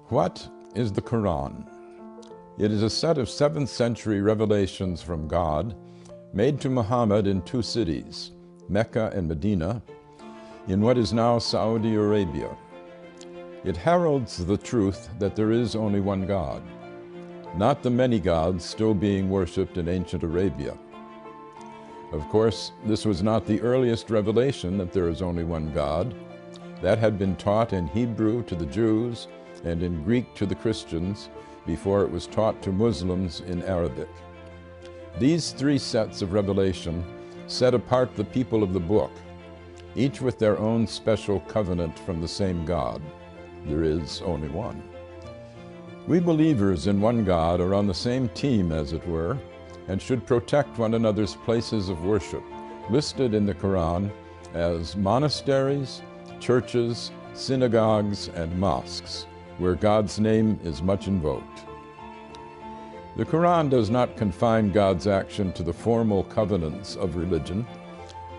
What is the Quran? It is a set of 7th century revelations from God made to Muhammad in 2 cities, Mecca and Medina, in what is now Saudi Arabia. It heralds the truth that there is only one God, not the many gods still being worshipped in ancient Arabia. Of course, this was not the earliest revelation that there is only one God. That had been taught in Hebrew to the Jews and in Greek to the Christians before it was taught to Muslims in Arabic. These 3 sets of revelation set apart the people of the book, each with their own special covenant from the same God. There is only one. We believers in one God are on the same team, as it were, and should protect one another's places of worship, listed in the Quran as monasteries, churches, synagogues, and mosques, where God's name is much invoked. The Quran does not confine God's action to the formal covenants of religion.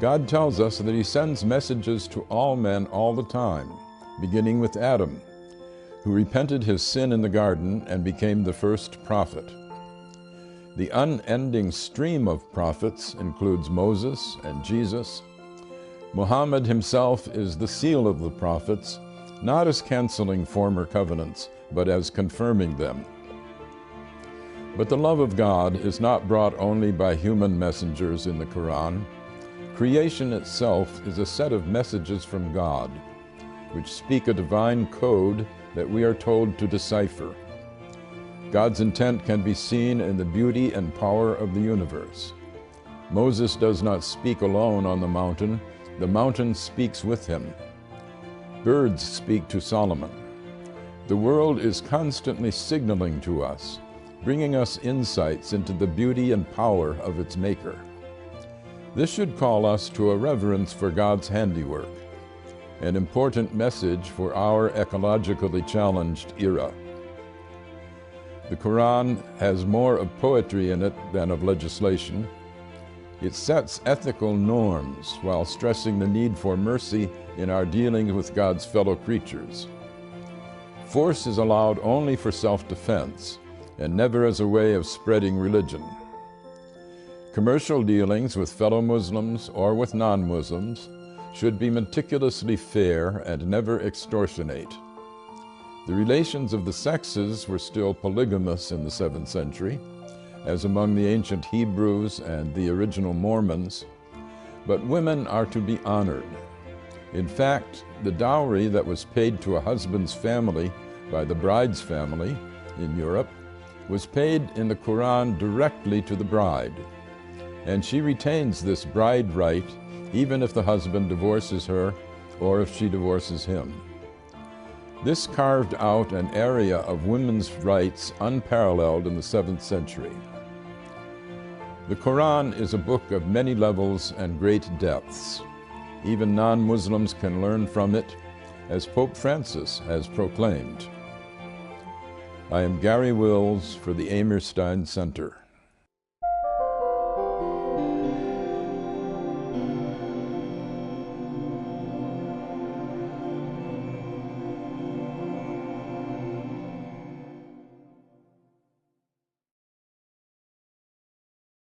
God tells us that He sends messages to all men all the time, beginning with Adam, who repented his sin in the garden and became the first prophet. The unending stream of prophets includes Moses and Jesus. Muhammad himself is the seal of the prophets, not as canceling former covenants, but as confirming them. But the love of God is not brought only by human messengers in the Quran. Creation itself is a set of messages from God, which speak a divine code that we are told to decipher. God's intent can be seen in the beauty and power of the universe. Moses does not speak alone on the mountain speaks with him. Birds speak to Solomon. The world is constantly signaling to us, bringing us insights into the beauty and power of its maker. This should call us to a reverence for God's handiwork, an important message for our ecologically challenged era. The Quran has more of poetry in it than of legislation. It sets ethical norms while stressing the need for mercy in our dealings with God's fellow creatures. Force is allowed only for self-defense and never as a way of spreading religion. Commercial dealings with fellow Muslims or with non-Muslims should be meticulously fair and never extortionate. The relations of the sexes were still polygamous in the 7th century, as among the ancient Hebrews and the original Mormons, but women are to be honored. In fact, the dowry that was paid to a husband's family by the bride's family in Europe was paid in the Quran directly to the bride, and she retains this bride right even if the husband divorces her or if she divorces him. This carved out an area of women's rights unparalleled in the 7th century. The Quran is a book of many levels and great depths. Even non-Muslims can learn from it, as Pope Francis has proclaimed. I am Gary Wills for the Amir Stein Center.